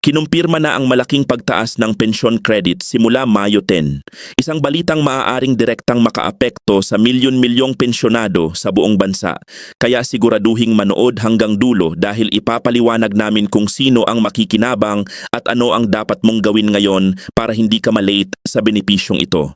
Kinumpirma na ang malaking pagtaas ng pensyon credit simula Mayo 10. Isang balitang maaaring direktang makaapekto sa milyon-milyong pensyonado sa buong bansa. Kaya siguraduhing manood hanggang dulo dahil ipapaliwanag namin kung sino ang makikinabang at ano ang dapat mong gawin ngayon para hindi ka malate sa benepisyong ito.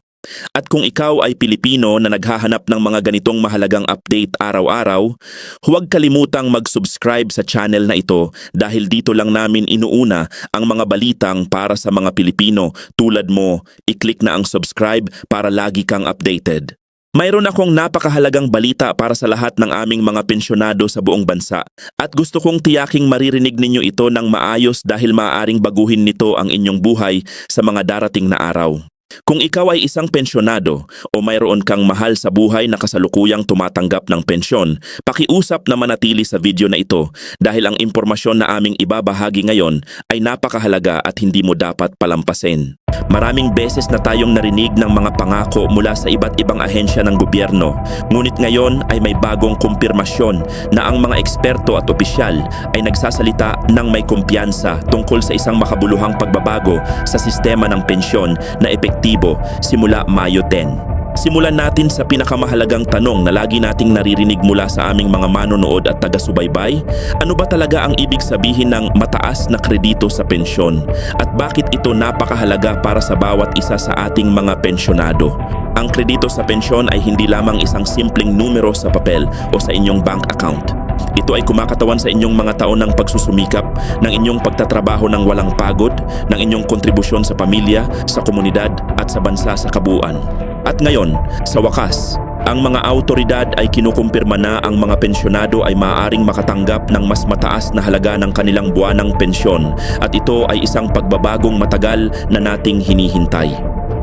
At kung ikaw ay Pilipino na naghahanap ng mga ganitong mahalagang update araw-araw, huwag kalimutang mag-subscribe sa channel na ito dahil dito lang namin inuuna ang mga balitang para sa mga Pilipino. Tulad mo, i-click na ang subscribe para lagi kang updated. Mayroon akong napakahalagang balita para sa lahat ng aming mga pensyonado sa buong bansa at gusto kong tiyaking maririnig ninyo ito ng maayos dahil maaaring baguhin nito ang inyong buhay sa mga darating na araw. Kung ikaw ay isang pensyonado o mayroon kang mahal sa buhay na kasalukuyang tumatanggap ng pensyon, pakiusap na manatili sa video na ito dahil ang impormasyon na aming ibabahagi ngayon ay napakahalaga at hindi mo dapat palampasin. Maraming beses na tayong narinig ng mga pangako mula sa iba't ibang ahensya ng gobyerno, ngunit ngayon ay may bagong kumpirmasyon na ang mga eksperto at opisyal ay nagsasalita ng may kumpiyansa tungkol sa isang makabuluhang pagbabago sa sistema ng pensyon na epektibo simula Mayo 10. Simulan natin sa pinakamahalagang tanong na lagi nating naririnig mula sa aming mga manonood at taga-subaybay. Ano ba talaga ang ibig sabihin ng mataas na kredito sa pensyon? At bakit ito napakahalaga para sa bawat isa sa ating mga pensyonado? Ang kredito sa pensyon ay hindi lamang isang simpleng numero sa papel o sa inyong bank account. Ito ay kumakatawan sa inyong mga taon ng pagsusumikap, ng inyong pagtatrabaho ng walang pagod, ng inyong kontribusyon sa pamilya, sa komunidad at sa bansa sa kabuuan. At ngayon, sa wakas, ang mga autoridad ay kinukumpirma na ang mga pensyonado ay maaaring makatanggap ng mas mataas na halaga ng kanilang buwanang pensyon at ito ay isang pagbabagong matagal na nating hinihintay.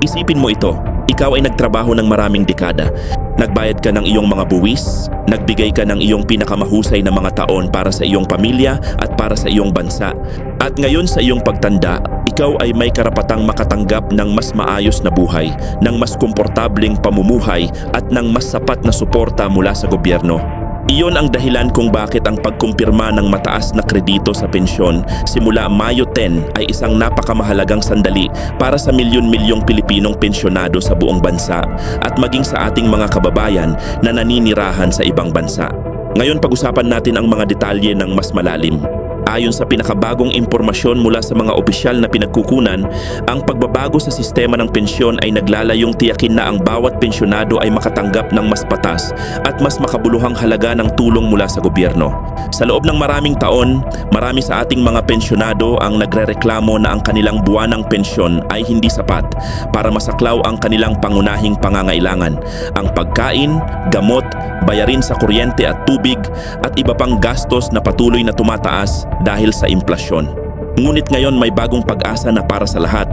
Isipin mo ito, ikaw ay nagtrabaho ng maraming dekada. Nagbayad ka ng iyong mga buwis, nagbigay ka ng iyong pinakamahusay na mga taon para sa iyong pamilya at para sa iyong bansa. At ngayon sa iyong pagtanda, ikaw ay may karapatang makatanggap ng mas maayos na buhay, ng mas komportableng pamumuhay at ng mas sapat na suporta mula sa gobyerno. Iyon ang dahilan kung bakit ang pagkumpirma ng mataas na kredito sa pensyon simula Mayo 10 ay isang napakamahalagang sandali para sa milyon-milyong Pilipinong pensyonado sa buong bansa at maging sa ating mga kababayan na naninirahan sa ibang bansa. Ngayon pag-usapan natin ang mga detalye ng mas malalim. Ayon sa pinakabagong impormasyon mula sa mga opisyal na pinagkukunan, ang pagbabago sa sistema ng pensyon ay naglalayong tiyakin na ang bawat pensyonado ay makatanggap ng mas patas at mas makabuluhang halaga ng tulong mula sa gobyerno. Sa loob ng maraming taon, marami sa ating mga pensyonado ang nagrereklamo na ang kanilang buwanang pensyon ay hindi sapat para masaklaw ang kanilang pangunahing pangangailangan, ang pagkain, gamot, bayarin sa kuryente at tubig at iba pang gastos na patuloy na tumataas dahil sa implasyon. Ngunit ngayon may bagong pag-asa na para sa lahat.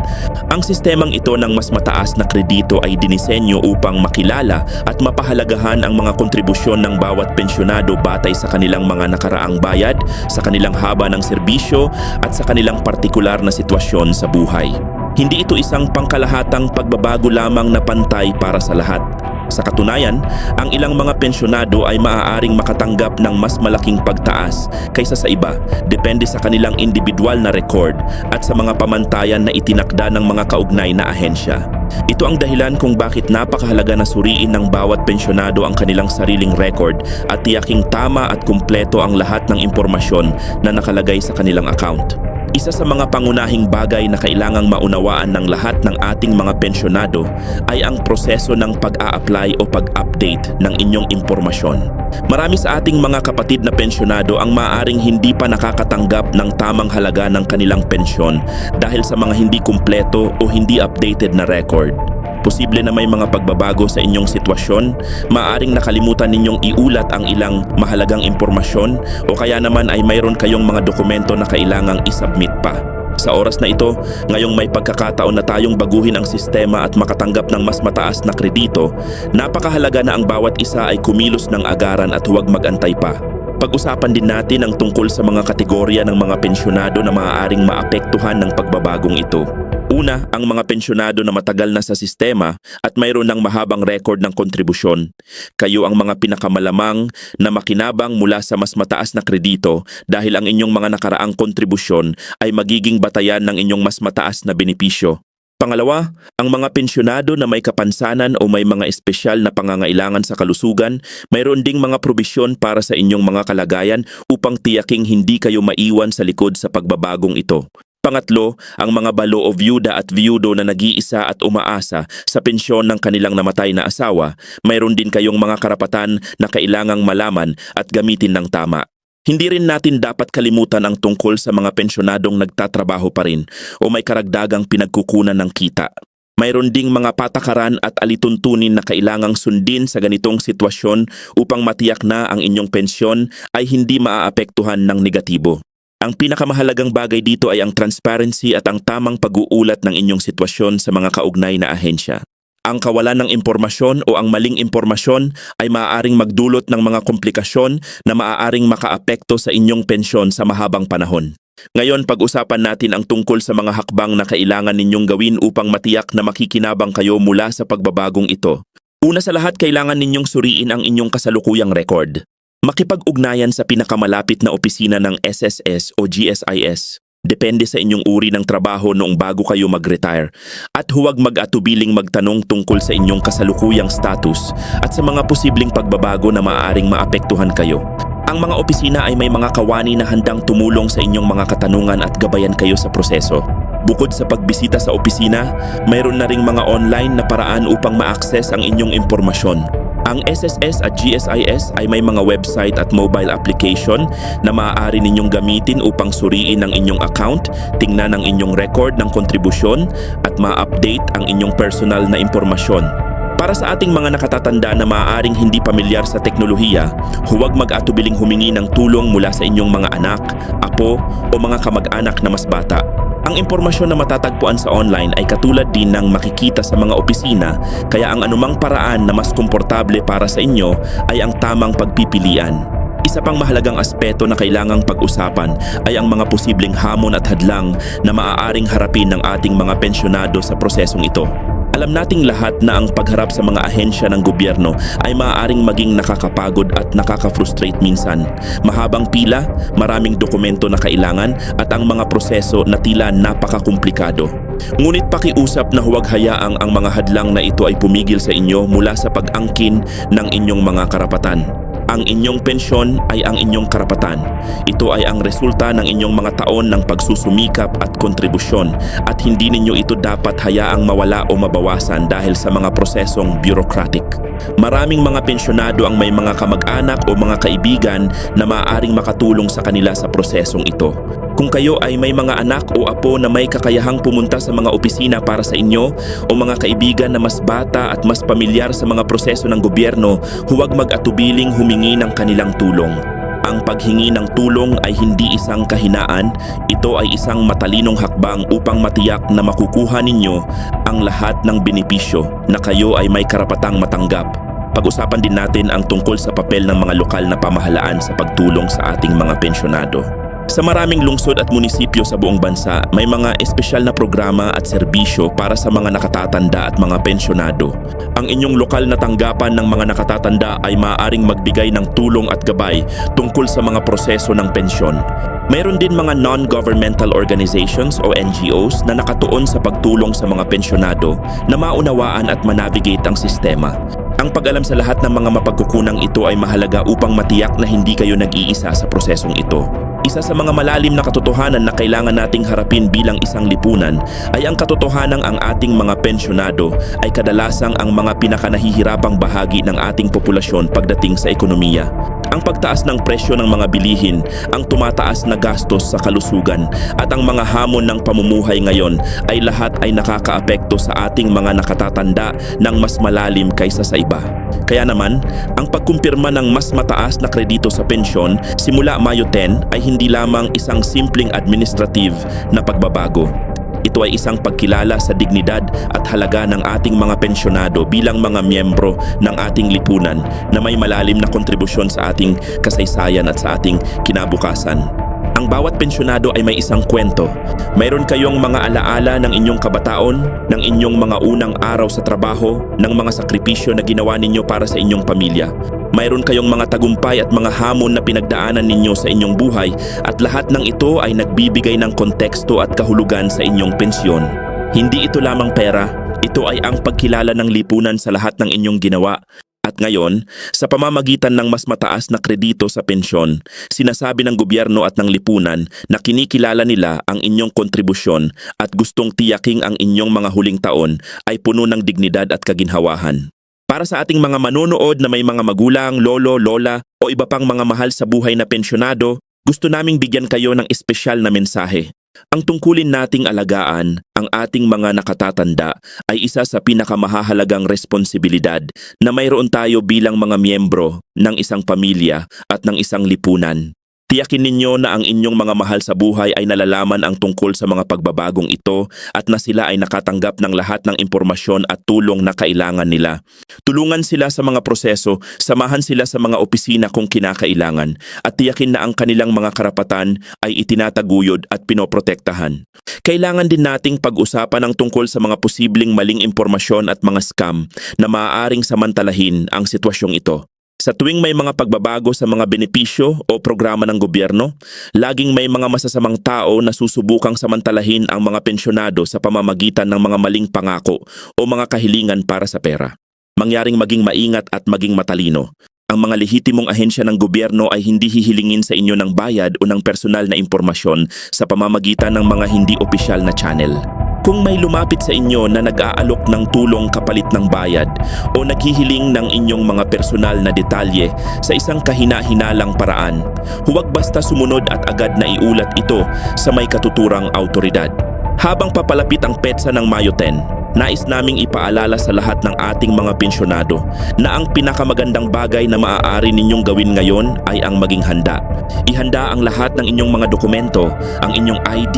Ang sistemang ito ng mas mataas na kredito ay dinisenyo upang makilala at mapahalagahan ang mga kontribusyon ng bawat pensyonado batay sa kanilang mga nakaraang bayad, sa kanilang haba ng serbisyo at sa kanilang partikular na sitwasyon sa buhay. Hindi ito isang pangkalahatang pagbabago lamang na pantay para sa lahat. Sa katunayan, ang ilang mga pensyonado ay maaaring makatanggap ng mas malaking pagtaas kaysa sa iba, depende sa kanilang individual na record at sa mga pamantayan na itinakda ng mga kaugnay na ahensya. Ito ang dahilan kung bakit napakahalaga na suriin ng bawat pensyonado ang kanilang sariling record at tiyaking tama at kumpleto ang lahat ng impormasyon na nakalagay sa kanilang account. Isa sa mga pangunahing bagay na kailangang maunawaan ng lahat ng ating mga pensyonado ay ang proseso ng pag-a-apply o pag-update ng inyong impormasyon. Marami sa ating mga kapatid na pensyonado ang maaaring hindi pa nakakatanggap ng tamang halaga ng kanilang pensyon dahil sa mga hindi kumpleto o hindi updated na record. Posible na may mga pagbabago sa inyong sitwasyon, maaaring nakalimutan ninyong iulat ang ilang mahalagang impormasyon o kaya naman ay mayroon kayong mga dokumento na kailangang isubmit pa. Sa oras na ito, ngayong may pagkakataon na tayong baguhin ang sistema at makatanggap ng mas mataas na kredito, napakahalaga na ang bawat isa ay kumilos ng agaran at huwag mag-antay pa. Pag-usapan din natin ang tungkol sa mga kategorya ng mga pensyonado na maaaring maapektuhan ng pagbabagong ito. Una, ang mga pensyonado na matagal na sa sistema at mayroon ng mahabang record ng kontribusyon. Kayo ang mga pinakamalamang na makinabang mula sa mas mataas na kredito dahil ang inyong mga nakaraang kontribusyon ay magiging batayan ng inyong mas mataas na benepisyo. Pangalawa, ang mga pensyonado na may kapansanan o may mga espesyal na pangangailangan sa kalusugan, mayroon ding mga probisyon para sa inyong mga kalagayan upang tiyaking hindi kayo maiwan sa likod sa pagbabagong ito. Pangatlo, ang mga balo o byuda at byudo na nag-iisa at umaasa sa pensyon ng kanilang namatay na asawa, mayroon din kayong mga karapatan na kailangang malaman at gamitin ng tama. Hindi rin natin dapat kalimutan ang tungkol sa mga pensyonadong nagtatrabaho pa rin o may karagdagang pinagkukunan ng kita. Mayroon ding mga patakaran at alituntunin na kailangang sundin sa ganitong sitwasyon upang matiyak na ang inyong pensyon ay hindi maaapektuhan ng negatibo. Ang pinakamahalagang bagay dito ay ang transparency at ang tamang pag-uulat ng inyong sitwasyon sa mga kaugnay na ahensya. Ang kawalan ng impormasyon o ang maling impormasyon ay maaaring magdulot ng mga komplikasyon na maaaring makaapekto sa inyong pensyon sa mahabang panahon. Ngayon, pag-usapan natin ang tungkol sa mga hakbang na kailangan ninyong gawin upang matiyak na makikinabang kayo mula sa pagbabagong ito. Una sa lahat, kailangan ninyong suriin ang inyong kasalukuyang record. Makipag-ugnayan sa pinakamalapit na opisina ng SSS o GSIS. Depende sa inyong uri ng trabaho noong bago kayo mag-retire. At huwag mag-atubiling magtanong tungkol sa inyong kasalukuyang status at sa mga posibleng pagbabago na maaaring maapektuhan kayo. Ang mga opisina ay may mga kawani na handang tumulong sa inyong mga katanungan at gabayan kayo sa proseso. Bukod sa pagbisita sa opisina, mayroon na ring mga online na paraan upang ma-access ang inyong impormasyon. Ang SSS at GSIS ay may mga website at mobile application na maaari ninyong gamitin upang suriin ang inyong account, tingnan ang inyong record ng kontribusyon at ma-update ang inyong personal na impormasyon. Para sa ating mga nakatatanda na maaaring hindi pamilyar sa teknolohiya, huwag mag-atubiling humingi ng tulong mula sa inyong mga anak, apo o mga kamag-anak na mas bata. Ang impormasyon na matatagpuan sa online ay katulad din ng makikita sa mga opisina, kaya ang anumang paraan na mas komportable para sa inyo ay ang tamang pagpipilian. Isa pang mahalagang aspeto na kailangang pag-usapan ay ang mga posibleng hamon at hadlang na maaaring harapin ng ating mga pensyonado sa prosesong ito. Alam nating lahat na ang pagharap sa mga ahensya ng gobyerno ay maaaring maging nakakapagod at nakaka-frustrate minsan. Mahabang pila, maraming dokumento na kailangan at ang mga proseso na tila napakakumplikado. Ngunit pakiusap na huwag hayaang ang mga hadlang na ito ay pumigil sa inyo mula sa pag-angkin ng inyong mga karapatan. Ang inyong pensyon ay ang inyong karapatan. Ito ay ang resulta ng inyong mga taon ng pagsusumikap at kontribusyon at hindi ninyo ito dapat hayaang mawala o mabawasan dahil sa mga prosesong bureaucratic. Maraming mga pensyonado ang may mga kamag-anak o mga kaibigan na maaaring makatulong sa kanila sa prosesong ito. Kung kayo ay may mga anak o apo na may kakayahang pumunta sa mga opisina para sa inyo o mga kaibigan na mas bata at mas pamilyar sa mga proseso ng gobyerno, huwag mag-atubiling humingi ng kanilang tulong. Ang paghingi ng tulong ay hindi isang kahinaan, ito ay isang matalinong hakbang upang matiyak na makukuha ninyo ang lahat ng benepisyo na kayo ay may karapatang matanggap. Pag-usapan din natin ang tungkol sa papel ng mga lokal na pamahalaan sa pagtulong sa ating mga pensyonado. Sa maraming lungsod at munisipyo sa buong bansa, may mga espesyal na programa at serbisyo para sa mga nakatatanda at mga pensyonado. Ang inyong lokal na tanggapan ng mga nakatatanda ay maaaring magbigay ng tulong at gabay tungkol sa mga proseso ng pensyon. Mayroon din mga non-governmental organizations o NGOs na nakatuon sa pagtulong sa mga pensyonado na maunawaan at manavigate ang sistema. Ang pag-alam sa lahat ng mga mapagkukunang ito ay mahalaga upang matiyak na hindi kayo nag-iisa sa prosesong ito. Isa sa mga malalim na katotohanan na kailangan nating harapin bilang isang lipunan ay ang katotohanang ang ating mga pensyonado ay kadalasang ang mga pinakanahihirapang bahagi ng ating populasyon pagdating sa ekonomiya. Ang pagtaas ng presyo ng mga bilihin, ang tumataas na gastos sa kalusugan at ang mga hamon ng pamumuhay ngayon ay lahat ay nakakaapekto sa ating mga nakatatanda ng mas malalim kaysa sa iba. Kaya naman, ang pagkumpirma ng mas mataas na kredito sa pensyon simula Mayo 10 ay hindi lamang isang simpleng administrative na pagbabago. Ito ay isang pagkilala sa dignidad at halaga ng ating mga pensyonado bilang mga miyembro ng ating lipunan na may malalim na kontribusyon sa ating kasaysayan at sa ating kinabukasan. Ang bawat pensyonado ay may isang kwento. Mayroon kayong mga alaala ng inyong kabataon, ng inyong mga unang araw sa trabaho, ng mga sakripisyo na ginawa ninyo para sa inyong pamilya. Mayroon kayong mga tagumpay at mga hamon na pinagdaanan ninyo sa inyong buhay at lahat ng ito ay nagbibigay ng konteksto at kahulugan sa inyong pensyon. Hindi ito lamang pera, ito ay ang pagkilala ng lipunan sa lahat ng inyong ginawa. At ngayon, sa pamamagitan ng mas mataas na kredito sa pensyon, sinasabi ng gobyerno at ng lipunan na kinikilala nila ang inyong kontribusyon at gustong tiyaking ang inyong mga huling taon ay puno ng dignidad at kaginhawahan. Para sa ating mga manonood na may mga magulang, lolo, lola o iba pang mga mahal sa buhay na pensyonado, gusto naming bigyan kayo ng espesyal na mensahe. Ang tungkulin nating alagaan, ang ating mga nakatatanda, ay isa sa pinakamahahalagang responsibilidad na mayroon tayo bilang mga miyembro ng isang pamilya at ng isang lipunan. Tiyakin ninyo na ang inyong mga mahal sa buhay ay nalalaman ang tungkol sa mga pagbabagong ito at na sila ay nakatanggap ng lahat ng impormasyon at tulong na kailangan nila. Tulungan sila sa mga proseso, samahan sila sa mga opisina kung kinakailangan at tiyakin na ang kanilang mga karapatan ay itinataguyod at pinoprotektahan. Kailangan din nating pag-usapan ang tungkol sa mga posibleng maling impormasyon at mga scam na maaaring samantalahin ang sitwasyong ito. Sa tuwing may mga pagbabago sa mga benepisyo o programa ng gobyerno, laging may mga masasamang tao na susubukang samantalahin ang mga pensyonado sa pamamagitan ng mga maling pangako o mga kahilingan para sa pera. Mangyaring maging maingat at maging matalino. Ang mga lehitimong ahensya ng gobyerno ay hindi hihilingin sa inyo ng bayad o ng personal na impormasyon sa pamamagitan ng mga hindi opisyal na channel. Kung may lumapit sa inyo na nag-aalok ng tulong kapalit ng bayad o naghihiling ng inyong mga personal na detalye sa isang kahina-hinalang paraan, huwag basta sumunod at agad na iulat ito sa may katuturang autoridad. Habang papalapit ang petsa ng Mayo 10, nais naming ipaalala sa lahat ng ating mga pensyonado na ang pinakamagandang bagay na maaari ninyong gawin ngayon ay ang maging handa. Ihanda ang lahat ng inyong mga dokumento, ang inyong ID,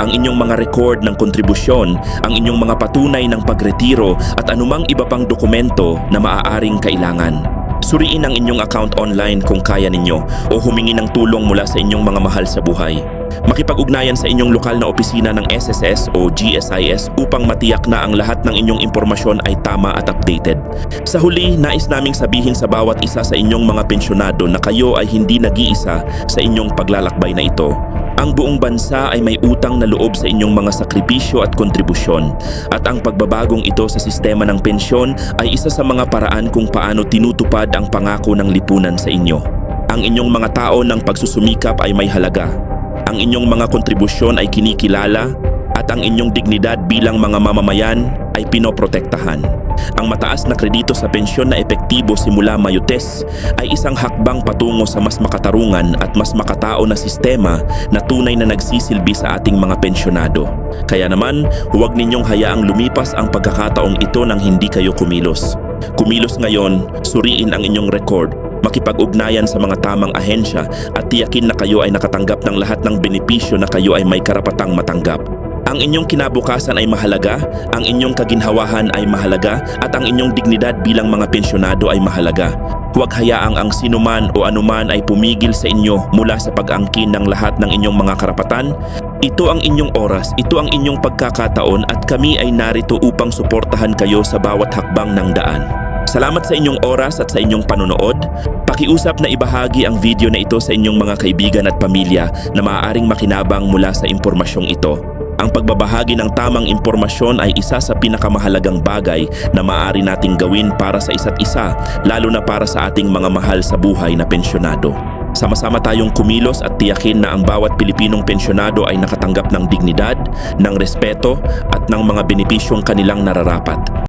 ang inyong mga record ng kontribusyon, ang inyong mga patunay ng pagretiro at anumang iba pang dokumento na maaaring kailangan. Suriin ang inyong account online kung kaya ninyo o humingi ng tulong mula sa inyong mga mahal sa buhay. Makipag-ugnayan sa inyong lokal na opisina ng SSS o GSIS upang matiyak na ang lahat ng inyong impormasyon ay tama at updated. Sa huli, nais naming sabihin sa bawat isa sa inyong mga pensyonado na kayo ay hindi nag-iisa sa inyong paglalakbay na ito. Ang buong bansa ay may utang na loob sa inyong mga sakripisyo at kontribusyon at ang pagbabagong ito sa sistema ng pensyon ay isa sa mga paraan kung paano tinutupad ang pangako ng lipunan sa inyo. Ang inyong mga tao ng pagsusumikap ay may halaga. Ang inyong mga kontribusyon ay kinikilala at ang inyong dignidad bilang mga mamamayan ay pinoprotektahan. Ang mataas na kredito sa pensyon na epektibo simula Mayo 10 ay isang hakbang patungo sa mas makatarungan at mas makatao na sistema na tunay na nagsisilbi sa ating mga pensyonado. Kaya naman, huwag ninyong hayaang lumipas ang pagkakataong ito nang hindi kayo kumilos. Kumilos ngayon, suriin ang inyong record, makipag-ugnayan sa mga tamang ahensya at tiyakin na kayo ay nakatanggap ng lahat ng benepisyo na kayo ay may karapatang matanggap. Ang inyong kinabukasan ay mahalaga, ang inyong kaginhawahan ay mahalaga, at ang inyong dignidad bilang mga pensyonado ay mahalaga. Huwag hayaang ang sinuman o anuman ay pumigil sa inyo mula sa pag-angkin ng lahat ng inyong mga karapatan. Ito ang inyong oras, ito ang inyong pagkakataon at kami ay narito upang suportahan kayo sa bawat hakbang ng daan. Salamat sa inyong oras at sa inyong panonood. Pakiusap na ibahagi ang video na ito sa inyong mga kaibigan at pamilya na maaaring makinabang mula sa impormasyong ito. Ang pagbabahagi ng tamang impormasyon ay isa sa pinakamahalagang bagay na maaari nating gawin para sa isa't isa, lalo na para sa ating mga mahal sa buhay na pensyonado. Sama-sama tayong kumilos at tiyakin na ang bawat Pilipinong pensyonado ay nakatanggap ng dignidad, ng respeto at ng mga benepisyong kanilang nararapat.